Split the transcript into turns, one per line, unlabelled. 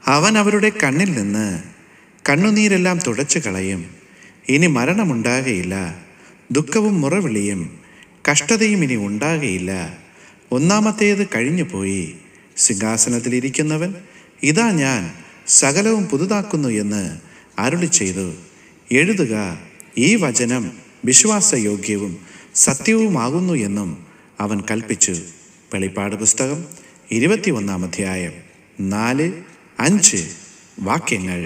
അവൻ അവരുടെ കണ്ണിൽ നിന്ന് കണ്ണുനീരെല്ലാം തുടച്ചു കളയും. ഇനി മരണമുണ്ടാകയില്ല, ദുഃഖവും മുറവിളിയും കഷ്ടതയും ഇനി ഉണ്ടാകയില്ല. ഒന്നാമത്തേത് കഴിഞ്ഞുപോയി. സിംഹാസനത്തിലിരിക്കുന്നവൻ ഇതാ ഞാൻ സകലവും പുതുതാക്കുന്നു എന്ന് അരുളി ചെയ്തു. എഴുതുക, ഈ വചനം വിശ്വാസയോഗ്യവും സത്യവുമാകുന്നു എന്നും അവൻ കൽപ്പിച്ചു. വെളിപ്പാട് പുസ്തകം 21-ാം അധ്യായം 4-5 വാക്യങ്ങൾ.